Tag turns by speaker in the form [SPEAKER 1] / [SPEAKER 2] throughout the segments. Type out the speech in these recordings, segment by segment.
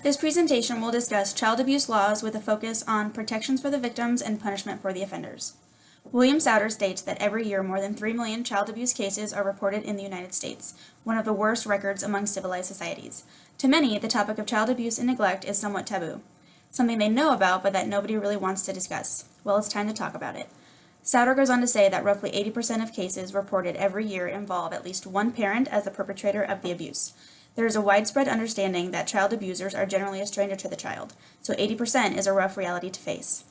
[SPEAKER 1] This presentation will discuss child abuse laws with a focus on protections for the victims and punishment for the offenders. William Souter states that every year more than 3 million child abuse cases are reported in the United States, one of the worst records among civilized societies. To many, the topic of child abuse and neglect is somewhat taboo, something they know about but that nobody really wants to discuss. Well, it's time to talk about it. Souter goes on to say that roughly 80% of cases reported every year involve at least one parent as the perpetrator of the abuse. There is a widespread understanding that child abusers are generally a stranger to the child, so 80% is a rough reality to face.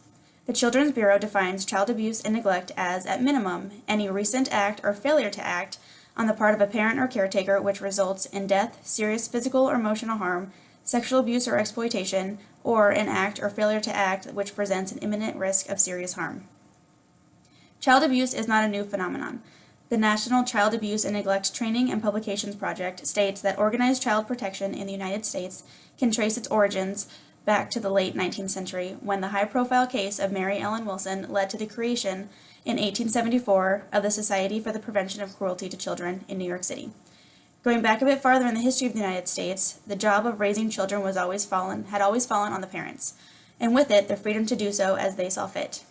[SPEAKER 1] The Children's Bureau defines child abuse and neglect as, at minimum, any recent act or failure to act on the part of a parent or caretaker which results in death, serious physical or emotional harm, sexual abuse or exploitation, or an act or failure to act which presents an imminent risk of serious harm. Child abuse is not a new phenomenon. The National Child Abuse and Neglect Training and Publications Project states that organized child protection in the United States can trace its origins back to the late 19th century, when the high-profile case of Mary Ellen Wilson led to the creation in 1874 of the Society for the Prevention of Cruelty to Children in New York City. Going back a bit farther in the history of the United States, the job of raising children had always fallen on the parents, and with it, the freedom to do so as they saw fit.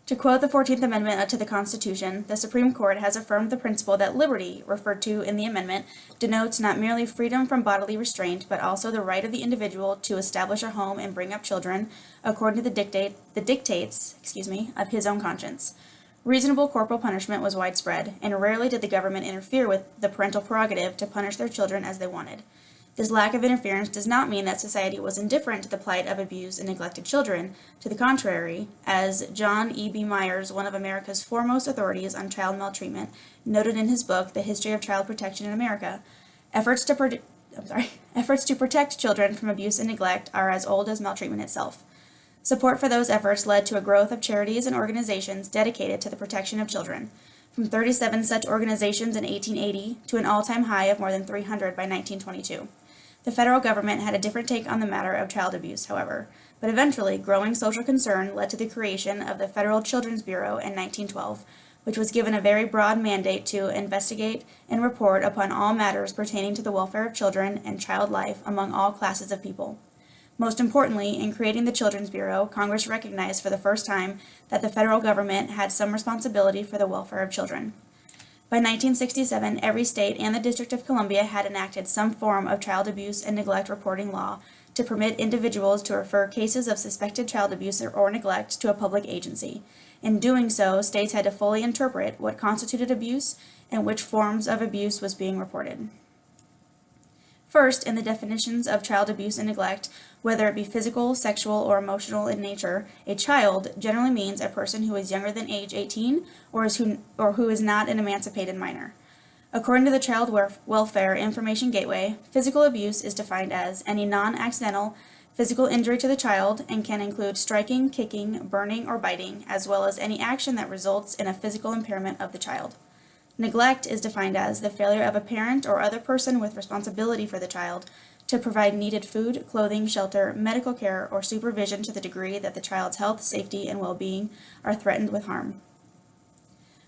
[SPEAKER 1] To quote the 14th Amendment to the Constitution, the Supreme Court has affirmed the principle that liberty, referred to in the amendment, denotes not merely freedom from bodily restraint, but also the right of the individual to establish a home and bring up children according to the dictates of his own conscience. Reasonable corporal punishment was widespread, and rarely did the government interfere with the parental prerogative to punish their children as they wanted. This lack of interference does not mean that society was indifferent to the plight of abused and neglected children. To the contrary, as John E. B. Myers, one of America's foremost authorities on child maltreatment, noted in his book, The History of Child Protection in America, efforts to protect children from abuse and neglect are as old as maltreatment itself. Support for those efforts led to a growth of charities and organizations dedicated to the protection of children, from 37 such organizations in 1880 to an all-time high of more than 300 by 1922. The federal government had a different take on the matter of child abuse, however, but eventually growing social concern led to the creation of the Federal Children's Bureau in 1912, which was given a very broad mandate to investigate and report upon all matters pertaining to the welfare of children and child life among all classes of people. Most importantly, in creating the Children's Bureau, Congress recognized for the first time that the federal government had some responsibility for the welfare of children. By 1967, every state and the District of Columbia had enacted some form of child abuse and neglect reporting law to permit individuals to refer cases of suspected child abuse or neglect to a public agency. In doing so, states had to fully interpret what constituted abuse and which forms of abuse was being reported. First, in the definitions of child abuse and neglect, whether it be physical, sexual, or emotional in nature, a child generally means a person who is younger than age 18 or who is not an emancipated minor. According to the Child Welfare Information Gateway, physical abuse is defined as any non-accidental physical injury to the child and can include striking, kicking, burning, or biting, as well as any action that results in a physical impairment of the child. Neglect is defined as the failure of a parent or other person with responsibility for the child to provide needed food, clothing, shelter, medical care, or supervision to the degree that the child's health, safety, and well-being are threatened with harm.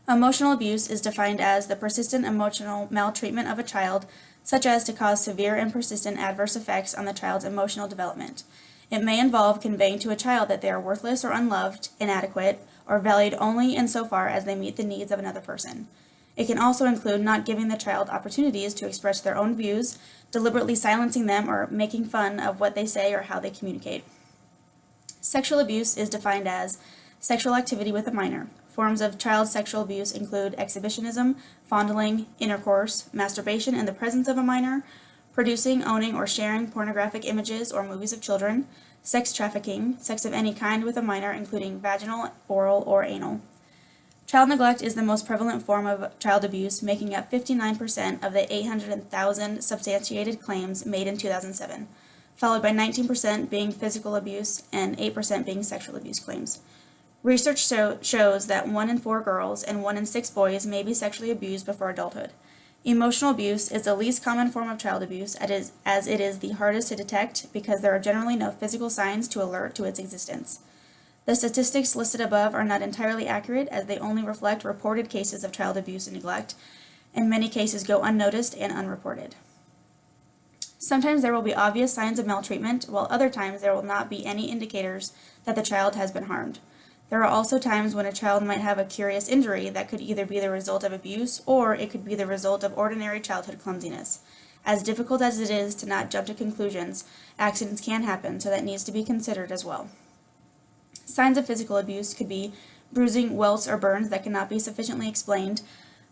[SPEAKER 1] Emotional abuse is defined as the persistent emotional maltreatment of a child, such as to cause severe and persistent adverse effects on the child's emotional development. It may involve conveying to a child that they are worthless or unloved, inadequate, or valued only insofar as they meet the needs of another person. It can also include not giving the child opportunities to express their own views, deliberately silencing them, or making fun of what they say or how they communicate. Sexual abuse is defined as sexual activity with a minor. Forms of child sexual abuse include exhibitionism, fondling, intercourse, masturbation in the presence of a minor, producing, owning, or sharing pornographic images or movies of children, sex trafficking, sex of any kind with a minor including vaginal, oral, or anal. Child neglect is the most prevalent form of child abuse, making up 59% of the 800,000 substantiated claims made in 2007, followed by 19% being physical abuse and 8% being sexual abuse claims. Research shows that 1 in 4 girls and 1 in 6 boys may be sexually abused before adulthood. Emotional abuse is the least common form of child abuse, as it is the hardest to detect because there are generally no physical signs to alert to its existence. The statistics listed above are not entirely accurate, as they only reflect reported cases of child abuse and neglect, and many cases go unnoticed and unreported. Sometimes there will be obvious signs of maltreatment, while other times there will not be any indicators that the child has been harmed. There are also times when a child might have a curious injury that could either be the result of abuse or it could be the result of ordinary childhood clumsiness. As difficult as it is to not jump to conclusions, accidents can happen, so that needs to be considered as well. Signs of physical abuse could be bruising, welts, or burns that cannot be sufficiently explained,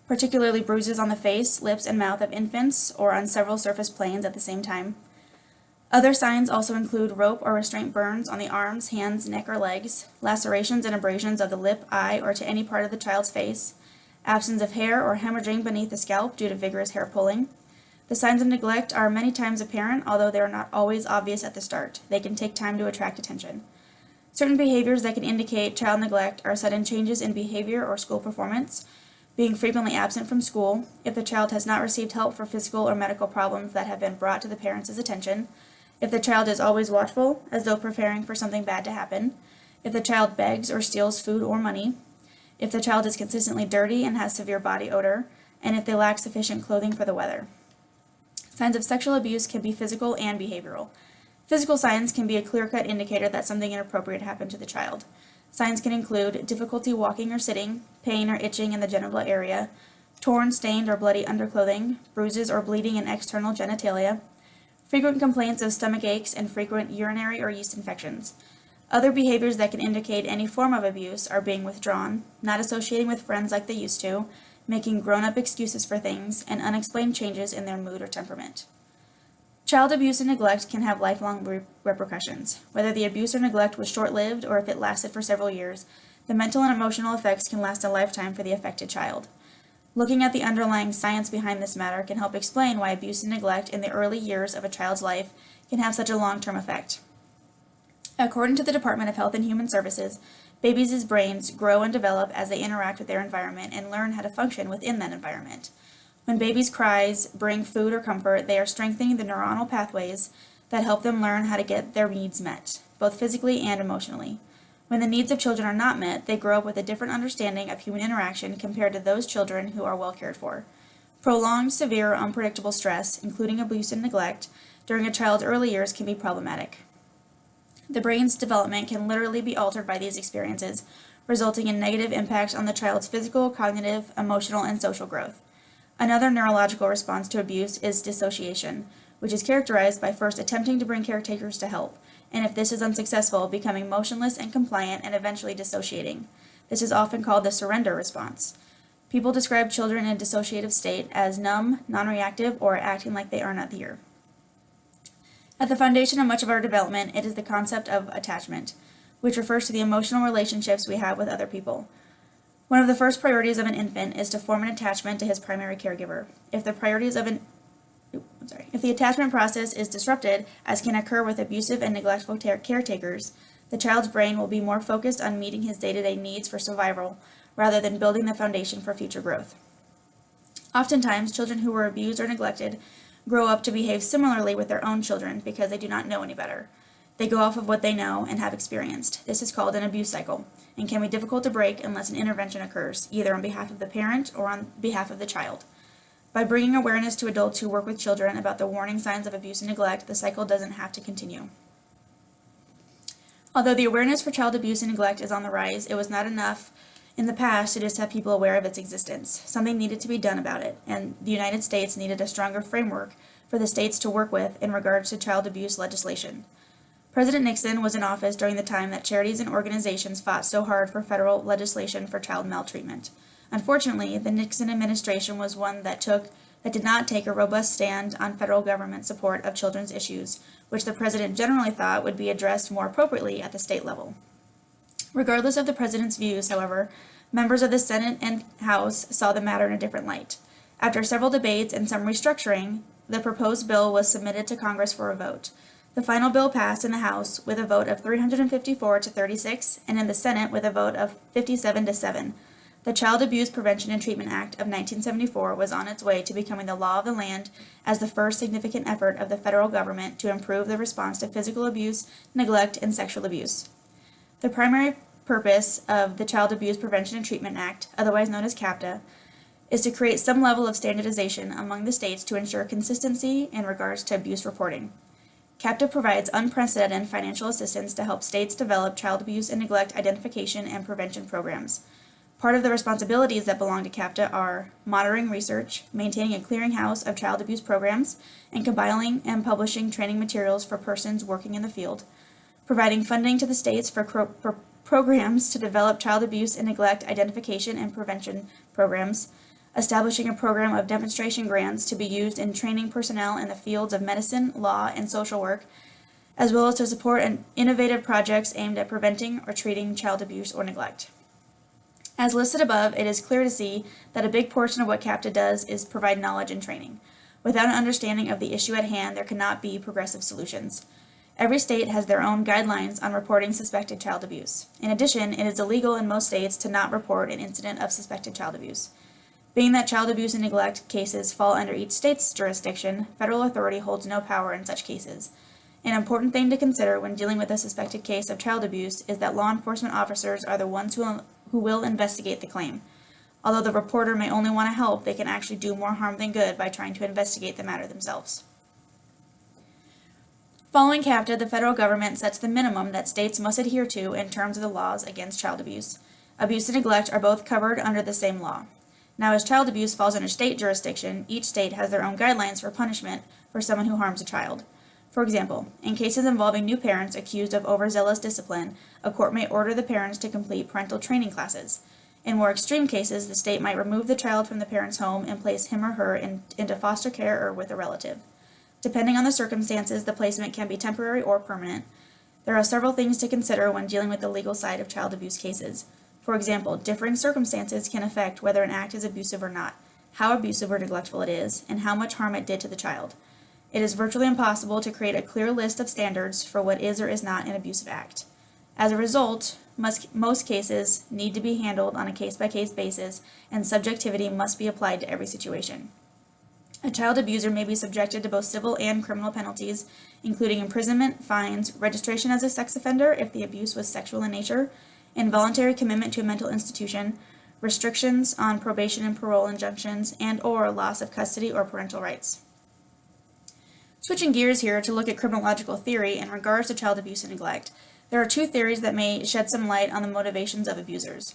[SPEAKER 1] particularly bruises on the face, lips, and mouth of infants or on several surface planes at the same time. Other signs also include rope or restraint burns on the arms, hands, neck, or legs, lacerations and abrasions of the lip, eye, or to any part of the child's face, absence of hair or hemorrhaging beneath the scalp due to vigorous hair pulling. The signs of neglect are many times apparent, although they are not always obvious at the start. They can take time to attract attention. Certain behaviors that can indicate child neglect are sudden changes in behavior or school performance, being frequently absent from school, if the child has not received help for physical or medical problems that have been brought to the parents' attention, if the child is always watchful, as though preparing for something bad to happen, if the child begs or steals food or money, if the child is consistently dirty and has severe body odor, and if they lack sufficient clothing for the weather. Signs of sexual abuse can be physical and behavioral. Physical signs can be a clear-cut indicator that something inappropriate happened to the child. Signs can include difficulty walking or sitting, pain or itching in the genital area, torn, stained, or bloody underclothing, bruises or bleeding in external genitalia, frequent complaints of stomach aches, and frequent urinary or yeast infections. Other behaviors that can indicate any form of abuse are being withdrawn, not associating with friends like they used to, making grown-up excuses for things, and unexplained changes in their mood or temperament. Child abuse and neglect can have lifelong repercussions. Whether the abuse or neglect was short-lived or if it lasted for several years, the mental and emotional effects can last a lifetime for the affected child. Looking at the underlying science behind this matter can help explain why abuse and neglect in the early years of a child's life can have such a long-term effect. According to the Department of Health and Human Services, babies' brains grow and develop as they interact with their environment and learn how to function within that environment. When babies' cries bring food or comfort, they are strengthening the neuronal pathways that help them learn how to get their needs met, both physically and emotionally. When the needs of children are not met, they grow up with a different understanding of human interaction compared to those children who are well cared for. Prolonged, severe, or unpredictable stress, including abuse and neglect, during a child's early years can be problematic. The brain's development can literally be altered by these experiences, resulting in negative impacts on the child's physical, cognitive, emotional, and social growth. Another neurological response to abuse is dissociation, which is characterized by first attempting to bring caretakers to help, and if this is unsuccessful, becoming motionless and compliant and eventually dissociating. This is often called the surrender response. People describe children in a dissociative state as numb, non-reactive, or acting like they are not here. At the foundation of much of our development, it is the concept of attachment, which refers to the emotional relationships we have with other people. One of the first priorities of an infant is to form an attachment to his primary caregiver. If the attachment process is disrupted, as can occur with abusive and neglectful caretakers, the child's brain will be more focused on meeting his day-to-day needs for survival rather than building the foundation for future growth. Oftentimes, children who were abused or neglected grow up to behave similarly with their own children because they do not know any better. They go off of what they know and have experienced. This is called an abuse cycle and can be difficult to break unless an intervention occurs, either on behalf of the parent or on behalf of the child. By bringing awareness to adults who work with children about the warning signs of abuse and neglect, the cycle doesn't have to continue. Although the awareness for child abuse and neglect is on the rise, it was not enough in the past to just have people aware of its existence. Something needed to be done about it, and the United States needed a stronger framework for the states to work with in regards to child abuse legislation. President Nixon was in office during the time that charities and organizations fought so hard for federal legislation for child maltreatment. Unfortunately, the Nixon administration was one that did not take a robust stand on federal government support of children's issues, which the president generally thought would be addressed more appropriately at the state level. Regardless of the president's views, however, members of the Senate and House saw the matter in a different light. After several debates and some restructuring, the proposed bill was submitted to Congress for a vote. The final bill passed in the House with a vote of 354 to 36, and in the Senate with a vote of 57 to 7. The Child Abuse Prevention and Treatment Act of 1974 was on its way to becoming the law of the land as the first significant effort of the federal government to improve the response to physical abuse, neglect, and sexual abuse. The primary purpose of the Child Abuse Prevention and Treatment Act, otherwise known as CAPTA, is to create some level of standardization among the states to ensure consistency in regards to abuse reporting. CAPTA provides unprecedented financial assistance to help states develop child abuse and neglect identification and prevention programs. Part of the responsibilities that belong to CAPTA are monitoring research, maintaining a clearinghouse of child abuse programs, and compiling and publishing training materials for persons working in the field, providing funding to the states for programs to develop child abuse and neglect identification and prevention programs, establishing a program of demonstration grants to be used in training personnel in the fields of medicine, law, and social work, as well as to support innovative projects aimed at preventing or treating child abuse or neglect. As listed above, it is clear to see that a big portion of what CAPTA does is provide knowledge and training. Without an understanding of the issue at hand, there cannot be progressive solutions. Every state has their own guidelines on reporting suspected child abuse. In addition, it is illegal in most states to not report an incident of suspected child abuse. Being that child abuse and neglect cases fall under each state's jurisdiction, federal authority holds no power in such cases. An important thing to consider when dealing with a suspected case of child abuse is that law enforcement officers are the ones who will investigate the claim. Although the reporter may only want to help, they can actually do more harm than good by trying to investigate the matter themselves. Following CAPTA, the federal government sets the minimum that states must adhere to in terms of the laws against child abuse. Abuse and neglect are both covered under the same law. Now, as child abuse falls under state jurisdiction, each state has their own guidelines for punishment for someone who harms a child. For example, in cases involving new parents accused of overzealous discipline, a court may order the parents to complete parental training classes. In more extreme cases, the state might remove the child from the parent's home and place him or her into foster care or with a relative. Depending on the circumstances, the placement can be temporary or permanent. There are several things to consider when dealing with the legal side of child abuse cases. For example, differing circumstances can affect whether an act is abusive or not, how abusive or neglectful it is, and how much harm it did to the child. It is virtually impossible to create a clear list of standards for what is or is not an abusive act. As a result, most cases need to be handled on a case-by-case basis, and subjectivity must be applied to every situation. A child abuser may be subjected to both civil and criminal penalties, including imprisonment, fines, registration as a sex offender if the abuse was sexual in nature, involuntary commitment to a mental institution, restrictions on probation and parole injunctions, and/or loss of custody or parental rights. Switching gears here to look at criminological theory in regards to child abuse and neglect, there are two theories that may shed some light on the motivations of abusers.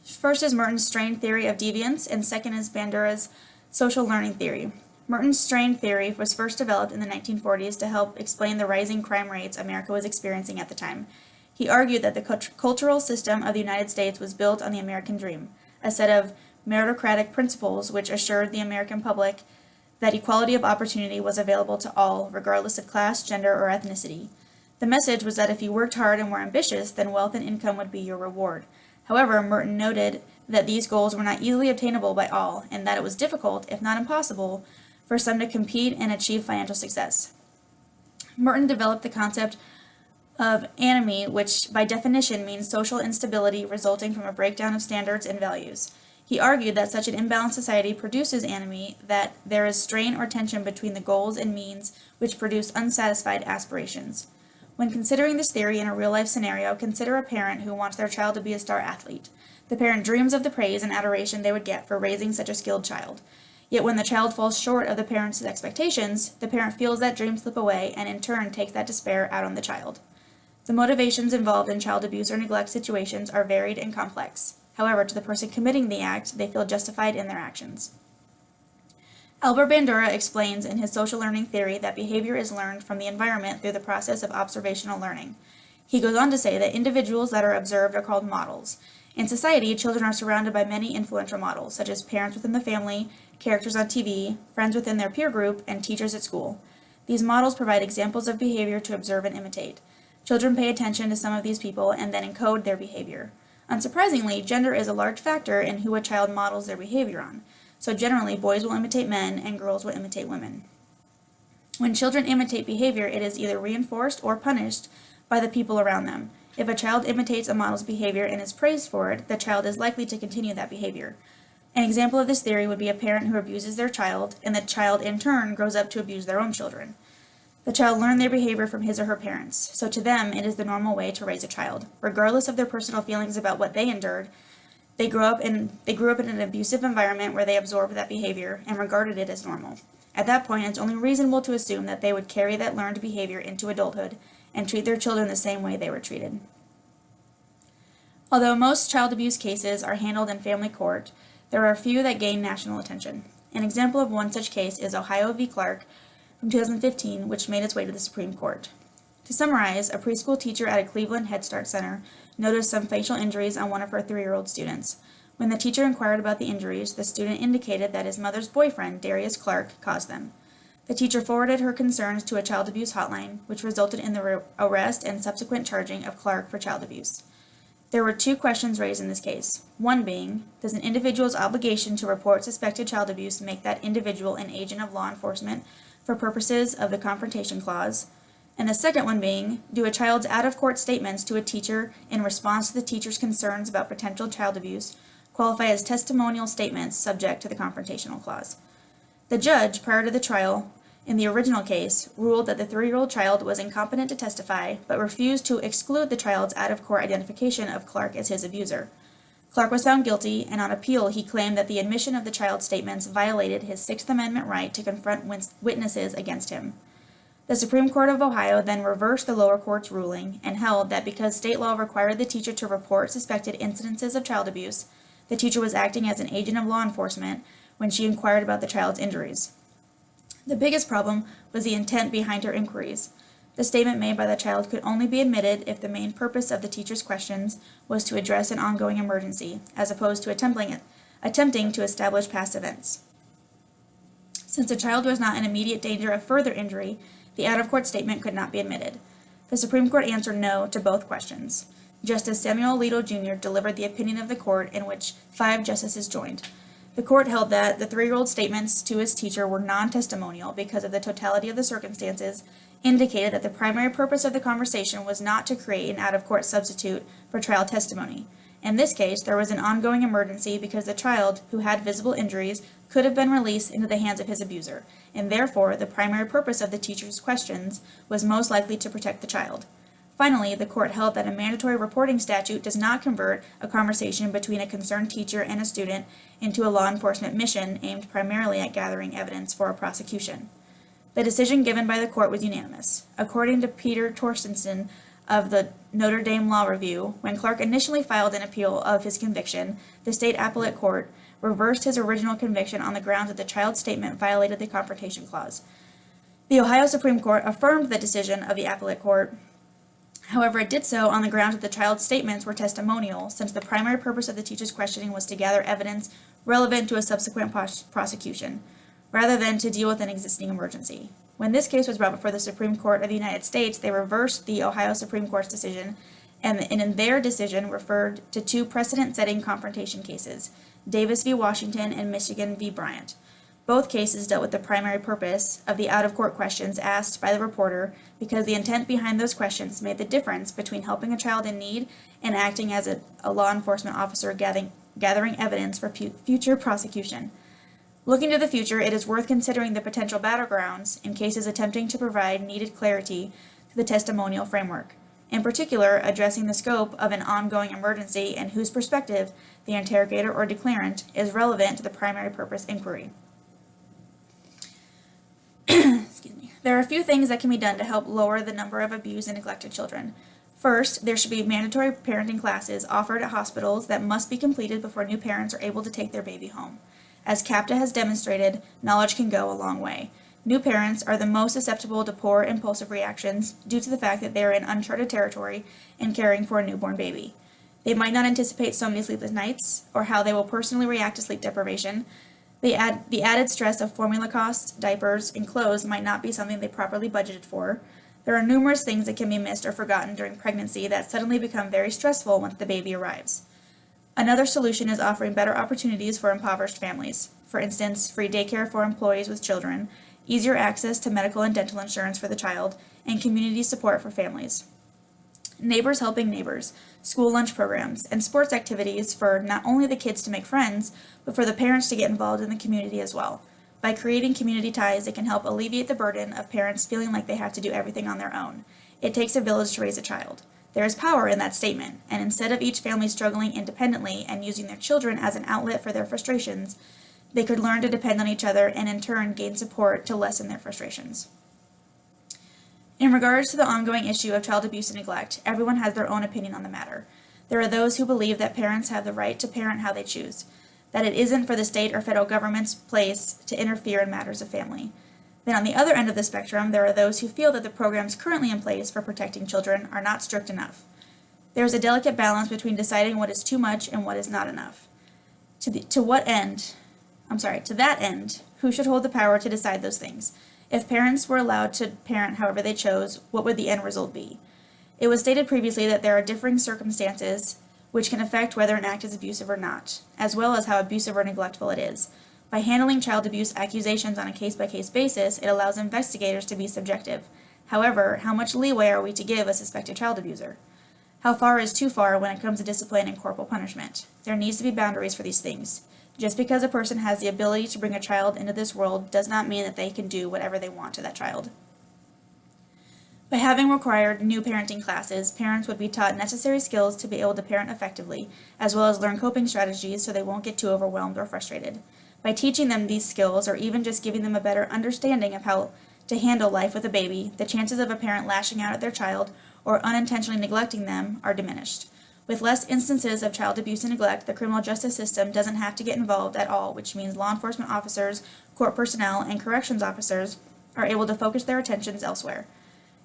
[SPEAKER 1] First is Merton's strain theory of deviance, and second is Bandura's social learning theory. Merton's strain theory was first developed in the 1940s to help explain the rising crime rates America was experiencing at the time. He argued that the cultural system of the United States was built on the American dream, a set of meritocratic principles which assured the American public that equality of opportunity was available to all, regardless of class, gender, or ethnicity. The message was that if you worked hard and were ambitious, then wealth and income would be your reward. However, Merton noted that these goals were not easily obtainable by all, and that it was difficult, if not impossible, for some to compete and achieve financial success. Merton developed the concept of anomie, which by definition means social instability resulting from a breakdown of standards and values. He argued that such an imbalanced society produces anomie, that there is strain or tension between the goals and means which produce unsatisfied aspirations. When considering this theory in a real-life scenario, consider a parent who wants their child to be a star athlete. The parent dreams of the praise and adoration they would get for raising such a skilled child. Yet when the child falls short of the parent's expectations, the parent feels that dream slip away and in turn takes that despair out on the child. The motivations involved in child abuse or neglect situations are varied and complex. However, to the person committing the act, they feel justified in their actions. Albert Bandura explains in his social learning theory that behavior is learned from the environment through the process of observational learning. He goes on to say that individuals that are observed are called models. In society, children are surrounded by many influential models, such as parents within the family, characters on TV, friends within their peer group, and teachers at school. These models provide examples of behavior to observe and imitate. Children pay attention to some of these people and then encode their behavior. Unsurprisingly, gender is a large factor in who a child models their behavior on. So generally, boys will imitate men and girls will imitate women. When children imitate behavior, it is either reinforced or punished by the people around them. If a child imitates a model's behavior and is praised for it, the child is likely to continue that behavior. An example of this theory would be a parent who abuses their child, and the child in turn grows up to abuse their own children. The child learned their behavior from his or her parents, so to them it is the normal way to raise a child. Regardless of their personal feelings about what they endured, they grew up in an abusive environment where they absorbed that behavior and regarded it as normal. At that point, it's only reasonable to assume that they would carry that learned behavior into adulthood and treat their children the same way they were treated. Although most child abuse cases are handled in family court, there are a few that gain national attention. An example of one such case is Ohio v. Clark from 2015, which made its way to the Supreme Court. To summarize, a preschool teacher at a Cleveland Head Start center noticed some facial injuries on one of her 3-year-old students. When the teacher inquired about the injuries, the student indicated that his mother's boyfriend, Darius Clark, caused them. The teacher forwarded her concerns to a child abuse hotline, which resulted in the arrest and subsequent charging of Clark for child abuse. There were 2 questions raised in this case. One being, does an individual's obligation to report suspected child abuse make that individual an agent of law enforcement for purposes of the Confrontation Clause? And the second one being, do a child's out-of-court statements to a teacher in response to the teacher's concerns about potential child abuse qualify as testimonial statements subject to the Confrontational Clause? The judge, prior to the trial, in the original case, ruled that the 3-year-old child was incompetent to testify, but refused to exclude the child's out-of-court identification of Clark as his abuser. Clark was found guilty, and on appeal he claimed that the admission of the child's statements violated his Sixth Amendment right to confront witnesses against him. The Supreme Court of Ohio then reversed the lower court's ruling and held that because state law required the teacher to report suspected incidences of child abuse, the teacher was acting as an agent of law enforcement when she inquired about the child's injuries. The biggest problem was the intent behind her inquiries. The statement made by the child could only be admitted if the main purpose of the teacher's questions was to address an ongoing emergency, as opposed to attempting to establish past events. Since the child was not in immediate danger of further injury, the out-of-court statement could not be admitted. The Supreme Court answered no to both questions. Justice Samuel Alito Jr. delivered the opinion of the court in which 5 justices joined. The court held that the 3-year-old's statements to his teacher were non-testimonial because of the totality of the circumstances, indicated that the primary purpose of the conversation was not to create an out-of-court substitute for trial testimony. In this case, there was an ongoing emergency because the child, who had visible injuries, could have been released into the hands of his abuser, and therefore the primary purpose of the teacher's questions was most likely to protect the child. Finally, the court held that a mandatory reporting statute does not convert a conversation between a concerned teacher and a student into a law enforcement mission aimed primarily at gathering evidence for a prosecution. The decision given by the court was unanimous. According to Peter Torstensen of the Notre Dame Law Review, when Clark initially filed an appeal of his conviction, the state appellate court reversed his original conviction on the grounds that the child's statement violated the Confrontation Clause. The Ohio Supreme Court affirmed the decision of the appellate court. However, it did so on the grounds that the child's statements were testimonial, since the primary purpose of the teacher's questioning was to gather evidence relevant to a subsequent prosecution, rather than to deal with an existing emergency. When this case was brought before the Supreme Court of the United States, they reversed the Ohio Supreme Court's decision, and in their decision referred to 2 precedent-setting confrontation cases, Davis v. Washington and Michigan v. Bryant. Both cases dealt with the primary purpose of the out-of-court questions asked by the reporter because the intent behind those questions made the difference between helping a child in need and acting as a law enforcement officer gathering evidence for future prosecution. Looking to the future, it is worth considering the potential battlegrounds in cases attempting to provide needed clarity to the testimonial framework. In particular, addressing the scope of an ongoing emergency and whose perspective, the interrogator or declarant, is relevant to the primary purpose inquiry. There are a few things that can be done to help lower the number of abused and neglected children. First, there should be mandatory parenting classes offered at hospitals that must be completed before new parents are able to take their baby home. As CAPTA has demonstrated, knowledge can go a long way. New parents are the most susceptible to poor impulsive reactions due to the fact that they are in uncharted territory in caring for a newborn baby. They might not anticipate so many sleepless nights or how they will personally react to sleep deprivation. The added stress of formula costs, diapers, and clothes might not be something they properly budgeted for. There are numerous things that can be missed or forgotten during pregnancy that suddenly become very stressful once the baby arrives. Another solution is offering better opportunities for impoverished families. For instance, free daycare for employees with children, easier access to medical and dental insurance for the child, and community support for families. Neighbors helping neighbors, school lunch programs, and sports activities for not only the kids to make friends, but for the parents to get involved in the community as well. By creating community ties, it can help alleviate the burden of parents feeling like they have to do everything on their own. It takes a village to raise a child. There is power in that statement, and instead of each family struggling independently and using their children as an outlet for their frustrations, they could learn to depend on each other and in turn gain support to lessen their frustrations. In regards to the ongoing issue of child abuse and neglect, everyone has their own opinion on the matter. There are those who believe that parents have the right to parent how they choose, that it isn't for the state or federal government's place to interfere in matters of family. Then on the other end of the spectrum, there are those who feel that the programs currently in place for protecting children are not strict enough. There is a delicate balance between deciding what is too much and what is not enough. To that end, who should hold the power to decide those things? If parents were allowed to parent however they chose, what would the end result be? It was stated previously that there are differing circumstances which can affect whether an act is abusive or not, as well as how abusive or neglectful it is. By handling child abuse accusations on a case-by-case basis, it allows investigators to be subjective. However, how much leeway are we to give a suspected child abuser? How far is too far when it comes to discipline and corporal punishment? There needs to be boundaries for these things. Just because a person has the ability to bring a child into this world does not mean that they can do whatever they want to that child. By having required new parenting classes, parents would be taught necessary skills to be able to parent effectively, as well as learn coping strategies so they won't get too overwhelmed or frustrated. By teaching them these skills, or even just giving them a better understanding of how to handle life with a baby, the chances of a parent lashing out at their child or unintentionally neglecting them are diminished. With less instances of child abuse and neglect, the criminal justice system doesn't have to get involved at all, which means law enforcement officers, court personnel, and corrections officers are able to focus their attentions elsewhere.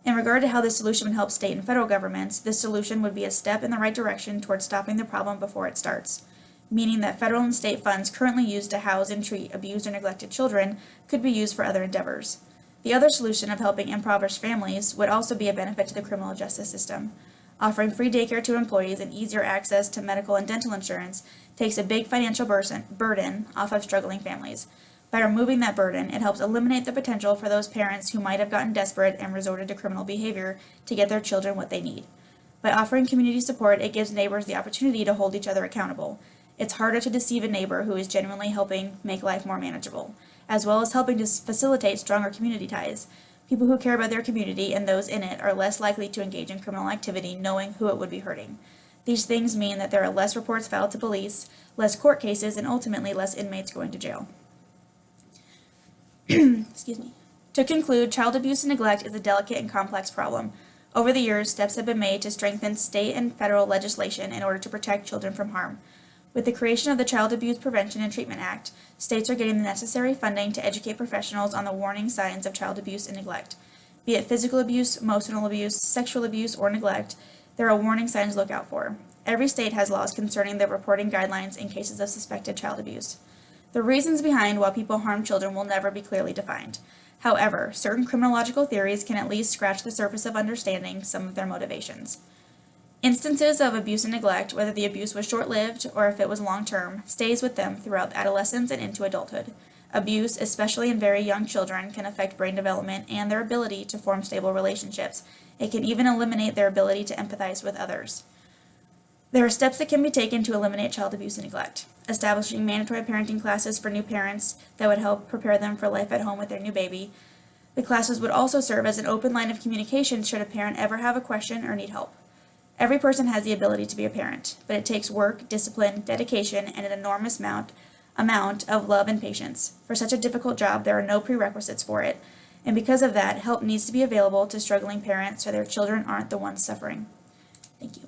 [SPEAKER 1] In regard to how this solution would help state and federal governments, this solution would be a step in the right direction towards stopping the problem before it starts, meaning that federal and state funds currently used to house and treat abused or neglected children could be used for other endeavors. The other solution of helping impoverished families would also be a benefit to the criminal justice system. Offering free daycare to employees and easier access to medical and dental insurance takes a big financial burden off of struggling families. By removing that burden, it helps eliminate the potential for those parents who might have gotten desperate and resorted to criminal behavior to get their children what they need. By offering community support, it gives neighbors the opportunity to hold each other accountable. It's harder to deceive a neighbor who is genuinely helping make life more manageable, as well as helping to facilitate stronger community ties. People who care about their community and those in it are less likely to engage in criminal activity knowing who it would be hurting. These things mean that there are less reports filed to police, less court cases, and ultimately less inmates going to jail. Excuse me. To conclude, child abuse and neglect is a delicate and complex problem. Over the years, steps have been made to strengthen state and federal legislation in order to protect children from harm. With the creation of the Child Abuse Prevention and Treatment Act, states are getting the necessary funding to educate professionals on the warning signs of child abuse and neglect. Be it physical abuse, emotional abuse, sexual abuse, or neglect, there are warning signs to look out for. Every state has laws concerning the reporting guidelines in cases of suspected child abuse. The reasons behind why people harm children will never be clearly defined. However, certain criminological theories can at least scratch the surface of understanding some of their motivations. Instances of abuse and neglect, whether the abuse was short-lived or if it was long-term, stays with them throughout adolescence and into adulthood. Abuse, especially in very young children, can affect brain development and their ability to form stable relationships. It can even eliminate their ability to empathize with others. There are steps that can be taken to eliminate child abuse and neglect. Establishing mandatory parenting classes for new parents that would help prepare them for life at home with their new baby. The classes would also serve as an open line of communication should a parent ever have a question or need help. Every person has the ability to be a parent, but it takes work, discipline, dedication, and an enormous amount of love and patience. For such a difficult job, there are no prerequisites for it, and because of that, help needs to be available to struggling parents so their children aren't the ones suffering. Thank you.